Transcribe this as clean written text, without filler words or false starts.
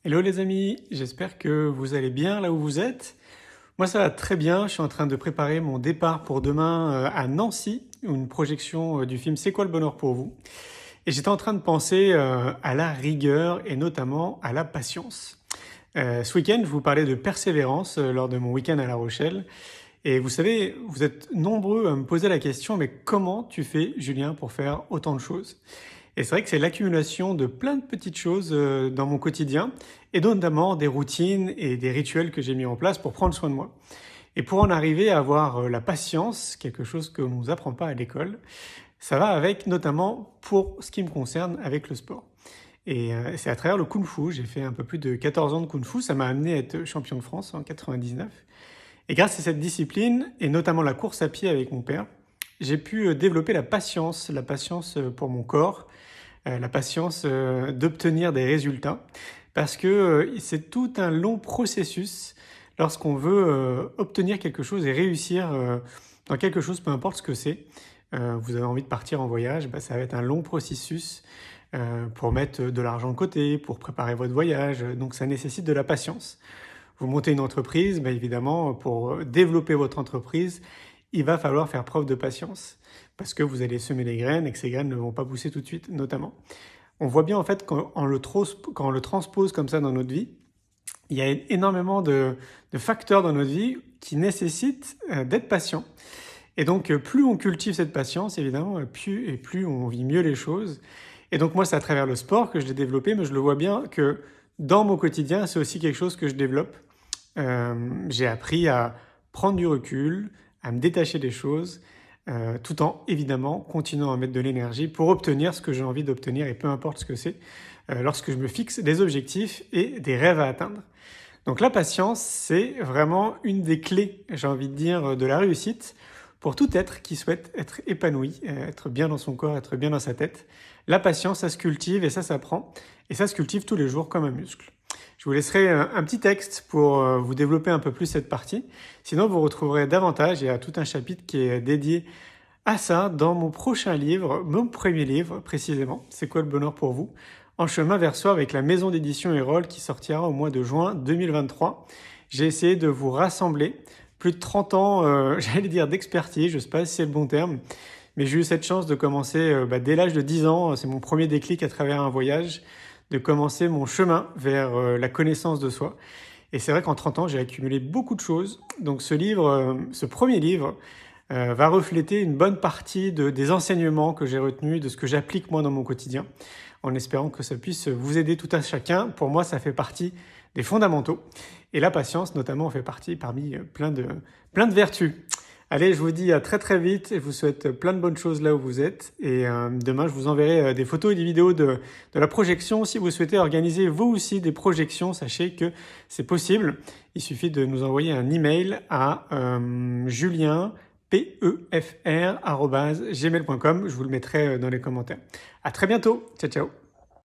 Hello les amis, j'espère que vous allez bien là où vous êtes. Moi ça va très bien, je suis en train de préparer mon départ pour demain à Nancy, une projection du film C'est quoi le bonheur pour vous? Et j'étais en train de penser à la rigueur et notamment à la patience. Ce week-end, je vous parlais de persévérance lors de mon week-end à La Rochelle. Et vous savez, vous êtes nombreux à me poser la question, mais comment tu fais, Julien, pour faire autant de choses? Et c'est vrai que c'est l'accumulation de plein de petites choses dans mon quotidien, et notamment des routines et des rituels que j'ai mis en place pour prendre soin de moi. Et pour en arriver à avoir la patience, quelque chose que l'on ne nous apprend pas à l'école, ça va avec notamment, pour ce qui me concerne, avec le sport. Et c'est à travers le Kung Fu, j'ai fait un peu plus de 14 ans de Kung Fu, ça m'a amené à être champion de France en 99. Et grâce à cette discipline, et notamment la course à pied avec mon père, j'ai pu développer la patience pour mon corps, la patience d'obtenir des résultats, parce que c'est tout un long processus lorsqu'on veut obtenir quelque chose et réussir dans quelque chose, peu importe ce que c'est. Vous avez envie de partir en voyage, bah, ça va être un long processus pour mettre de l'argent de côté, pour préparer votre voyage, donc ça nécessite de la patience. Vous montez une entreprise, bah évidemment, pour développer votre entreprise, il va falloir faire preuve de patience parce que vous allez semer des graines et que ces graines ne vont pas pousser tout de suite, notamment. On voit bien en fait quand on le transpose comme ça dans notre vie, il y a énormément de facteurs dans notre vie qui nécessitent d'être patient. Et donc, plus on cultive cette patience, évidemment, plus on vit mieux les choses. Et donc, moi, c'est à travers le sport que je l'ai développé, mais je le vois bien que dans mon quotidien, c'est aussi quelque chose que je développe. J'ai appris à prendre du recul, à me détacher des choses, tout en évidemment continuant à mettre de l'énergie pour obtenir ce que j'ai envie d'obtenir et peu importe ce que c'est, lorsque je me fixe des objectifs et des rêves à atteindre. Donc la patience, c'est vraiment une des clés, j'ai envie de dire, de la réussite pour tout être qui souhaite être épanoui, être bien dans son corps, être bien dans sa tête. La patience, ça se cultive et ça s'apprend. Et ça se cultive tous les jours comme un muscle. Je vous laisserai un petit texte pour vous développer un peu plus cette partie. Sinon, vous retrouverez davantage, il y a tout un chapitre qui est dédié à ça dans mon prochain livre, mon premier livre précisément, C'est quoi le bonheur pour vous? En chemin vers soi avec la maison d'édition Erol qui sortira au mois de juin 2023. J'ai essayé de vous rassembler plus de 30 ans, j'allais dire d'expertise, je ne sais pas si c'est le bon terme, mais j'ai eu cette chance de commencer dès l'âge de 10 ans, c'est mon premier déclic à travers un voyage, de commencer mon chemin vers la connaissance de soi. Et c'est vrai qu'en 30 ans, j'ai accumulé beaucoup de choses. Donc ce livre, ce premier livre, va refléter une bonne partie des enseignements que j'ai retenus, de ce que j'applique moi dans mon quotidien, en espérant que ça puisse vous aider tout à chacun. Pour moi, ça fait partie des fondamentaux. Et la patience, notamment, en fait partie parmi plein de vertus. Allez, je vous dis à très très vite et je vous souhaite plein de bonnes choses là où vous êtes. Et demain, je vous enverrai des photos et des vidéos de la projection. Si vous souhaitez organiser vous aussi des projections, sachez que c'est possible. Il suffit de nous envoyer un email à julienpefr@gmail.com. Je vous le mettrai dans les commentaires. À très bientôt. Ciao, ciao.